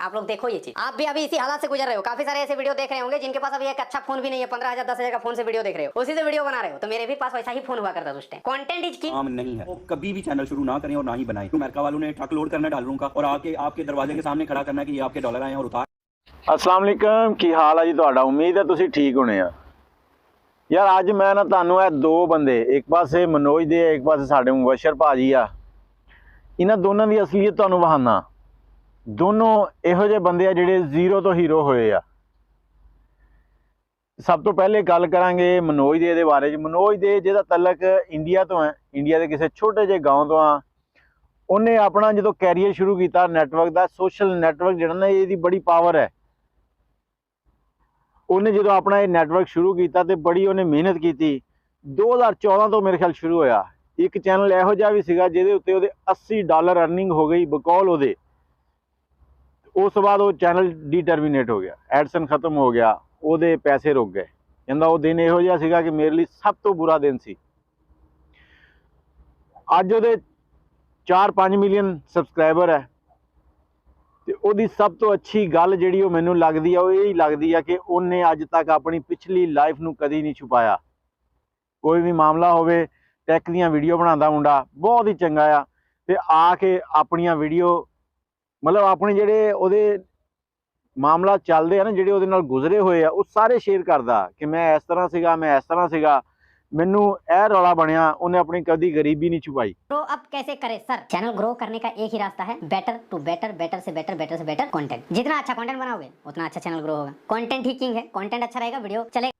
आप लोग देखो ये चीज, आप भी अभी इसी हालात से गुजर रहे हो। काफी सारे ऐसे वीडियो देख रहे होंगे जिनके पास अभी एक अच्छा फोन भी नहीं है, 15,000 10,000 का फोन से वीडियो देख रहे हो, उसी से वीडियो बना रहे हो। तो मेरे भी पास वैसा ही फोन हुआ करता था उस टाइम। Content is king. काम नहीं है, वो कभी भी चैनल शुरू ना करें और ना ही बनाएं। अमेरिका वालों ने ट्रक लोड करना डालरों का और आके आपके दरवाजे के सामने खड़ा करना कि ये आपके डॉलर आए और उतार। अस्सलाम वालेकुम, की हाल है जी तुहाडा? उम्मीद है तुसीं ठीक होने आ। यार अज मैं ना तुहानू ਇਹ दो बंदे, एक पासे मनोज दे, एक पासे साडे मुबशर भाजी आ, इन्हां दोनों की असलीयत तुहानू वहाना। दोनों इहो ਜਿਹੇ बंदे आ जिहड़े जीरो तो हीरो होए आ। सब तो पहले गल करांगे मनोज दे बारे च। मनोज दे जिहदा तलक इंडिया तो है, इंडिया के किसी छोटे ਜਿਹੇ गाँव तो आ। उन्हें अपना जो कैरियर शुरू किया नैटवर्क का, सोशल नैटवर्क जिहड़ा ना इहदी बड़ी पावर है। उन्हें जो अपना ये नैटवर्क शुरू किया तो बड़ी उन्हें मेहनत की। 2014 तो मेरे ख्याल शुरू होया। एक चैनल इहो जिहा भी सीगा जिहदे उत्ते उहदे $80 अर्निंग हो गई बकौल उहदे। उस बाद वो चैनल डिटर्मिनेट हो गया, एडसन खत्म हो गया, उहदे पैसे रुक गए। कहंदा वो दिन इहो जिहा सीगा कि मेरे लिए सब तो बुरा दिन सी। अज उहदे 4-5 मिलियन सबसक्राइबर है। तो ਉਹਦੀ सब तो अच्छी गल जी मैनू लगती है वो यही लगती है कि उन्हें अज तक अपनी पिछली लाइफ नू कदी नहीं छुपाया। कोई भी मामला होवे, टैक दी वीडियो बनाता मुंडा बहुत ही चंगा आ, ते आके अपनियां वीडियो मतलब अपने जेडे ओदे मामला चलते हैं ना, जेडे ओदे नाल गुजरे हुए आ, वो सारे शेयर करदा कि मैं इस तरह सीगा, मैं इस तरह सीगा। मैनू यह रौला बनया, उन्हें अपनी कभी गरीबी नहीं छुपाई। ग्रो अप कैसे करे सर? चैनल ग्रो करने का एक ही रास्ता है, बेटर टू बेटर, बेटर से बेटर, बेटर से बेटर कंटेंट। जितना अच्छा कंटेंट बनाओगे उतना अच्छा चैनल ग्रो होगा। कंटेंट ही किंग है, कंटेंट अच्छा रहेगा वीडियो चलेगा।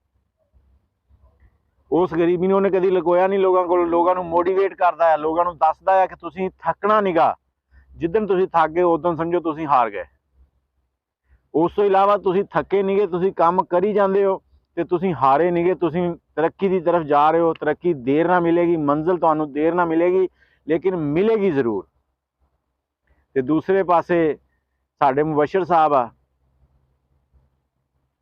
उस गरीबी ने उन्हें कभी लकोया नहीं लोगों को। लोगों को मोटिवेट करता है, लोगों को दसदा है कि तुसीं थकना निगा। जिदन तुसीं थक गए उदन समझो तुसीं हार गए। उस तो इलावा तुसीं थके नहीं गए, तुसीं काम करी जाते हो तो तुसीं हारे नहीं गए। तुसीं तरक्की की तरफ जा रहे हो। तरक्की देर ना मिलेगी, मंजिल तुहानू देर ना मिलेगी, लेकिन मिलेगी जरूर। तो दूसरे पासे साडे मुबशर साहब आ,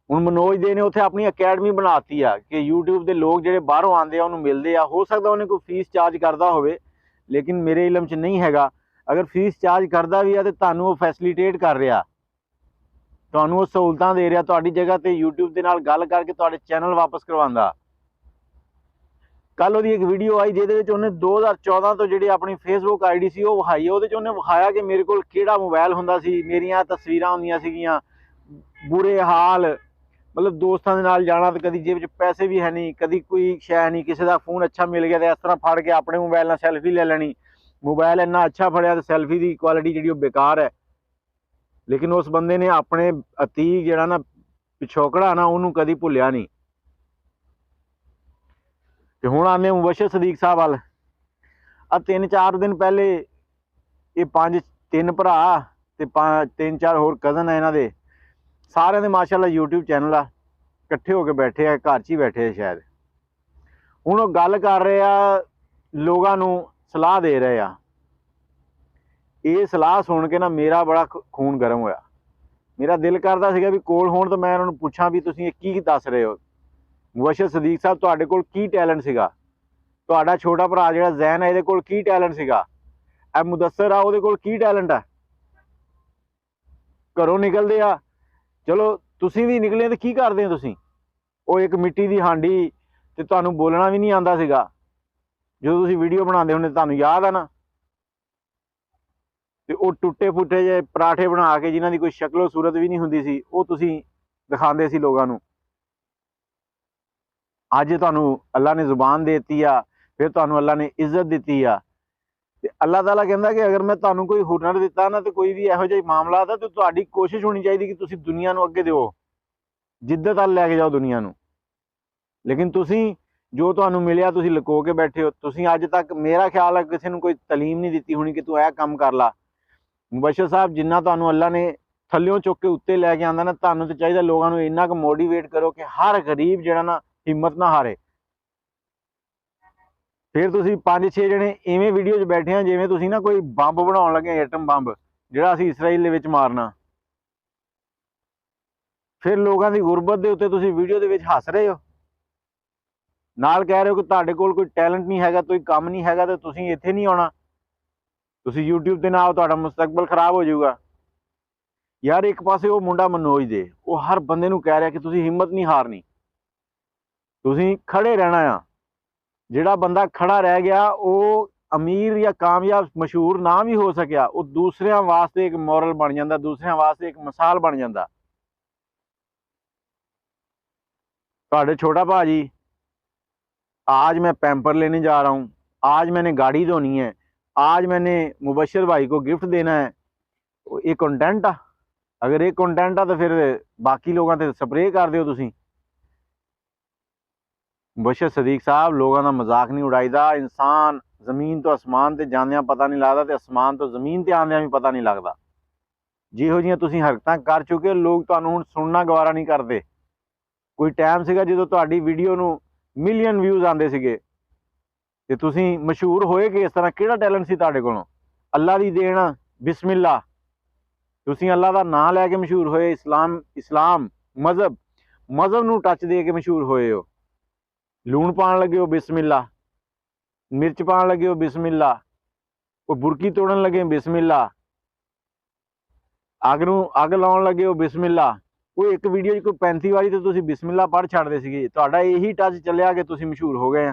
हुण मनोज दे ने उत्थे अपनी अकैडमी बनाती आ कि यूट्यूब के लोग जिहड़े बाहरों आते हैं उन्होंने मिलते हैं। हो सकता उन्हें कोई फीस चार्ज करता होवे, लेकिन मेरे इलम च नहीं हैगा। अगर फीस चार्ज करता भी है तो तुहानू वो फैसिलिटेट कर रहा, तुहानू वो सहूलतां दे रहा, तुहाडी जगह ते यूट्यूब दे नाल गल करके तुहाडे चैनल वापस करवांदा। कल उहदी एक वीडियो आई जिहदे विच उहने 2014 तो जिहड़ी अपनी फेसबुक आईडी सी वो विखाई। उहदे च उहने विखाया कि मेरे कोल किहड़ा मोबाइल हुंदा सी, मेरियां तस्वीरां हुंदियां सीगियां, बुरे हाल, मतलब दोस्तों के नाल जाना तो कभी जेब च पैसे भी है नहीं, कभी कोई शै नहीं, किसी का फोन अच्छा मिल गया तो इस तरह फड़ के अपने मोबाइल नाल सैल्फी ले लेनी। मोबाइल इन्ना अच्छा फड़िया तो सैल्फी की क्वालिटी जी बेकार है। लेकिन उस बंदे ने अपने अतीक जिहड़ा ना पिछोकड़ा ना उन्होंने कभी भुलिया नहीं। तो हुण आने मुबशर सदीक साहब वाल। 3-4 दिन पहले ये 3 भरा ते 3-4 होर कज़न है इन्हां दे, सारे दे माशाअल्लाह यूट्यूब चैनल आ, इकट्ठे होकर बैठे आ, घर च ही बैठे आ शायद। हुण वो गल कर रहे आ, लोगों नूं सलाह दे रहे आ। ये सलाह सुन के ना मेरा बड़ा खून गर्म होया। मेरा दिल करता सीगा भी कोल होण तो मैं उन्होंने पूछा भी तुसीं ये की दस रहे हो। मुबशर सदीक साहब तुहाडे कोल की टैलेंट सीगा? तुहाडा छोटा भरा जिहड़ा ज़ैन है इहदे कोल की टैलेंट सीगा? ए मुदस्सर आ उहदे कोल की टैलेंट है? घरों निकलदे आ, चलो तुसीं भी निकले तो की करदे हो तुसीं? वो एक मिट्टी की हांडी ते तुहानू बोलना भी नहीं आंदा सीगा। जो तुसीं वीडियो बनाते हुंदे तुहानू याद है ना, तो वो टुटे फुटे जे पराठे बना के जिन्हां दी कोई शक्लो सूरत भी नहीं हुंदी सी, वो तुसीं दिखांदे सी लोगां नू। अज तुहानू अल्लाह ने जुबान दे दी आ, फिर तुहानू अल्लाह ने इज्जत दी आ। ते अल्लाह ताला कहंदा कि अगर मैं तुहानू कोई हुनर दिता ना, तो कोई भी इहो जिहा मामला आता तो तुहाडी कोशिश होनी चाहिए कि तुसीं दुनिया नू अगे दिओ, जिद्दत अल लैके जाओ दुनिया नू। लेकिन तुसीं जो तुहानू मिलिया तुसीं लुको के बैठे हो। तुसीं अज तक मेरा ख्याल है किसी नू कोई तलीम नहीं दी होनी कि तू यह काम कर ला। मुबशर साहब जिन्ना तुहानू अल्लाह ने थल्लियों चुक के उत्ते लैके आंदा ना, तुहानू तो चाहिए लोगों नू इन्ना क मोटिवेट करो कि हर गरीब जिहड़ा ना हिम्मत ना हारे। फिर तुसीं 5-6 जने इवें वीडियो च बैठे हैं जिवें तुसीं ना कोई बंब बनाउण लगे, एटम बंब जिहड़ा असीं इसराइल दे विच मारना। फिर लोगों की गुरबत के उत्ते तुसीं वीडियो दे विच हस रहे हो, नाल कह रहे हो कि तुहाडे कोल कोई टैलेंट नहीं हैगा, कोई काम नहीं हैगा, तो तुसीं इत्थे नहीं आउणा, तुसीं यूट्यूब ते ना आओ, तुहाडा मुस्तकबल खराब हो जाऊगा। ਯਾਰ ਇੱਕ ਪਾਸੇ ਉਹ ਮੁੰਡਾ ਮਨੋਜ ਦੇ, ਉਹ ਹਰ ਬੰਦੇ ਨੂੰ ਕਹਿ ਰਿਹਾ ਕਿ ਤੁਸੀਂ ਹਿੰਮਤ ਨਹੀਂ ਹਾਰਨੀ, ਤੁਸੀਂ ਖੜੇ ਰਹਿਣਾ ਆ। ਜਿਹੜਾ ਬੰਦਾ ਖੜਾ ਰਹਿ ਗਿਆ ਉਹ ਅਮੀਰ ਜਾਂ ਕਾਮਯਾਬ ਮਸ਼ਹੂਰ ਨਾ ਵੀ ਹੋ ਸਕਿਆ, ਉਹ ਦੂਸਰਿਆਂ ਵਾਸਤੇ ਇੱਕ ਮੋਰਲ ਬਣ ਜਾਂਦਾ, ਦੂਸਰਿਆਂ ਵਾਸਤੇ ਇੱਕ ਮਿਸਾਲ ਬਣ ਜਾਂਦਾ। ਤੁਹਾਡੇ छोटा भाजी, आज मैं पैम्पर लेने जा रहा हूँ, आज मैंने गाड़ी धोनी है, आज मैंने मुबशर भाई को गिफ्ट देना है, ये कंटेंट आ? अगर ये कंटेंट आ तो फिर बाकी लोगों ते स्प्रे कर दिओ तुसीं। मुबशर सदीक साहब, लोगों का मजाक नहीं उड़ाईदा। इंसान जमीन तो आसमान ते जांदियां पता नहीं लगता, ते आसमान तो जमीन ते आंदियां भी पता नहीं लगता। जिहो जिहियां तुसीं हरकतां कर चुके, लोग तुहानूं हुण सुनना गवारा नहीं करते। कोई टाइम सीगा जो तुहाडी वीडियो नूं मिलियन व्यूज़ आते सीगे ते तुसीं मशहूर होए कि इस तरह किहड़ा टैलेंट सी तुहाडे कोलों? अल्लाह दी देन, बिस्मिल्लाह। तुसीं अल्लाह दा नाम लैके मशहूर होए, इस्लाम मजहब नूं टच दे के मशहूर होए हो। लूण पाण लगे हो, बिस्मिल्लाह। मिर्च पाण लगे हो, बिस्मिल्लाह। कोई बुरकी तोड़न लगे, बिस्मिल्लाह। अग लाउण लगे हो, बिस्मिल्लाह। कोई एक वीडियो कोई 35 वारी तो तुसीं बिस्मिल्लाह पढ़ छड्डदे सीगे। तुहाडा यही टच चलिया कि तुसीं मशहूर हो गए।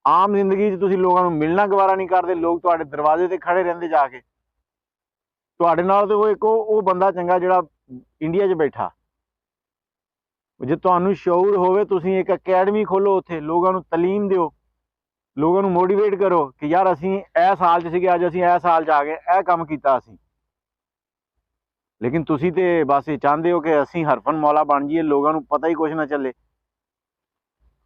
आम जिंदगी च तुसीं लोगों नूं मिलना गवारा नहीं करदे, लोग तुहाडे दरवाजे ते खड़े रहिंदे जाके। तुहाडे नाल ते वो बंदा चंगा जिहड़ा इंडिया च बैठा। जे तुहानूं शऊर होवे, तुसीं एक अकैडमी खोलो, उत्थे लोगों नूं तलीम दिओ, लोगों नूं मोटिवेट करो कि यार असीं इह साल च सीगे, अज असीं इह साल च आ गए, इह काम कीता असीं। लेकिन तुसी ते बस ये चाहते हो कि असीं हरफन मौला बन जाइए, लोगों को पता ही कुछ ना चले।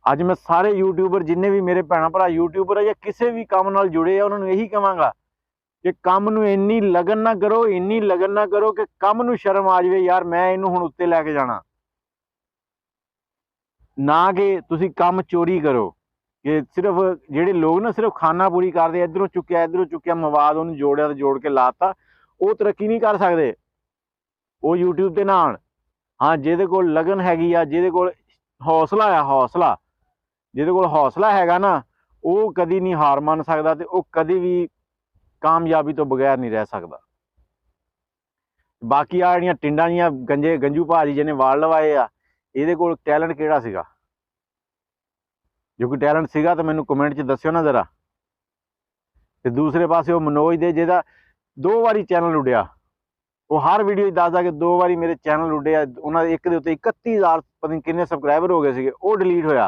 अज मैं सारे यूट्यूबर जिन्ने भी मेरे भैन भरा यूट्यूबर है या किसी भी काम नाल जुड़े, उन्होंने यही कहांगा कि काम नूं इन्नी लगन ना करो, इन्नी लगन ना करो कि काम नूं शर्म आ जाए, यार मैं इनू हुण उत्ते लैके जाना। ना कि तुसी काम चोरी करो, कि सिर्फ जिहड़े लोग ना सिर्फ खाना पूरी करदे, इधरों चुक्या मवाद उन्होंने जोड़िया ते जोड़ के लाता, वो तरक्की नहीं कर सकते। वो यूट्यूब ते ना आउण। हाँ, जिहदे कोल लगन हैगी आ, जिहदे कोल हौसला आ, हौसला जिहदे कोल हौसला हैगा ना, वो कदी नहीं हार मान सकदा ते वो कदी भी कामयाबी तो बगैर नहीं रह सकदा। बाकी आ जिहड़ियां टिंडां जिहियां गंजू भाजी जिहने वाल लवाए आ, इहदे कोल टैलेंट किहड़ा सीगा? जो कोई टैलेंट सीगा तो मैनूं कमेंट च दस्सिओ ना जरा। ते दूसरे पासे वो मनोज दे, जिहदा 2 वारी चैनल उड्डिया, वो हर वीडियो दसदा कि 2 बारी मेरे चैनल उड्डे आ, उन्होंने एक दे उत्ते 31,000 पता नहीं किन्ने सबसक्राइबर हो गए सीगे, वो डिलीट होया।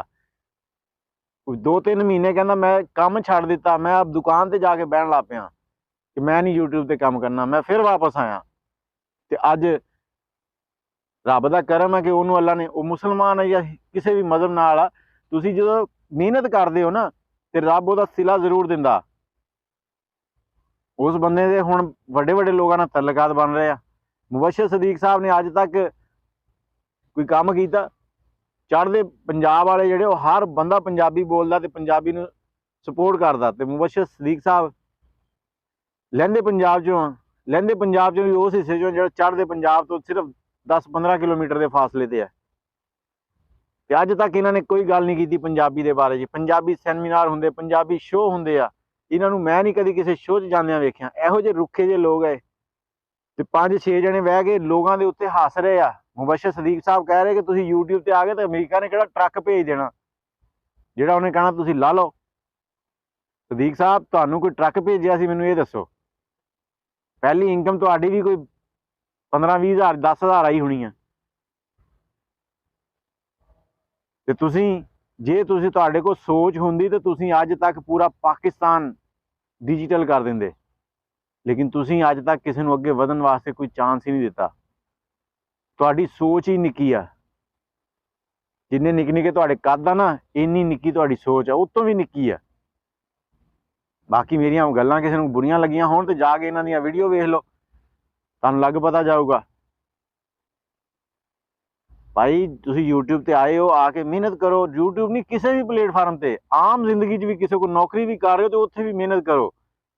2-3 महीने कहना मैं काम छड्ड दिता, मैं अब दुकान ते जाके बहन लग पिया कि मैं नहीं यूट्यूब ते काम करना। मैं फिर वापस आया ते अज रब दा करम है कि उन्होंने अल्लाह ने, वो मुसलमान है या किसी भी मजहब नाल आ, तुसीं जदों मेहनत करदे हो ना ते रब उहदा सिला जरूर दिंदा। उस बंदे दे हुण वड्डे वड्डे लोगों नाल तल्लकात बन रहे हैं। मुबशर सदीक साहब ने अज तक कोई काम कीता? चढ़दे पंजाब वाले जिहड़े, वो हर बंदा पंजाबी बोलदा ते पंजाबी नूं सपोर्ट करदा, ते मुबशर सदीक साहब लैंदे पंजाब चों आ, लैंदे पंजाब चों भी उस हिस्से चों जिहड़ा चढ़दे पंजाब तो सिर्फ 10-15 किलोमीटर के फासले ते है। ते अज तक इन्हां ने कोई गल नहीं कीती पंजाबी दे बारे च। पंजाबी सैमीनार हुंदे, पंजाबी शो हुंदे आ, इन्हां नूं मैं नहीं कदी किसी शो च जांदियां वेखिया। इहो जे रुखे जे लोग है ते 5-6 जने बह के लोगों के उत्ते हस रहे आ। मुबशर सदीक साहब कह रहे कि तुसीं यूट्यूब ते आ गए तो अमरीका ने किहड़ा ट्रक भेज देना जिहड़ा उन्हें कहना तुसीं ला लो। सदीक साहब, तुहानूं कोई ट्रक भेजिया सी? मैनूं ये दसो। पहली इनकम तुहाडी भी कोई 15-20 हज़ार 10 हज़ार आई होनी है, ते तुसीं जे तुसीं तुहाडे कोल सोच हुंदी ते तुसीं अज तक पूरा पाकिस्तान डिजिटल कर दिंदे। लेकिन तुसीं अज तक किसी नूं अगे वधन वास्ते कोई चांस ही नहीं दिता। तुहाडी सोच ही निक्की आ। जिन्ने निक्के निक्के तुहाडे कद आ ना, इन्नी निक्की तुहाडी सोच आ, उत्तों भी निक्की आ। बाकी मेरियां गल्लां किसी नूं बुरियां लगियां होण ते जाके इन्हां दीयां वीडियो वेख लो, तुहानूं लग पता जाऊगा। भाई तुसीं यूट्यूब ते आए हो, आके मेहनत करो। यूट्यूब नहीं, किसी भी प्लेटफार्म ते, आम जिंदगी च भी किसी को नौकरी भी कर रहे हो तो उत्थे भी मेहनत करो।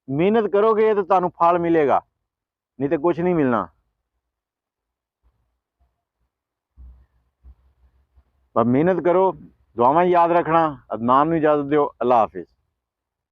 मेहनत करोगे तो तुहानूं फल मिलेगा, नहीं तो कुछ नहीं मिलना। बस मेहनत करो, दुआवां याद रखना। अदनान नूं इजाजत दिओ। अल्लाह हाफिज़।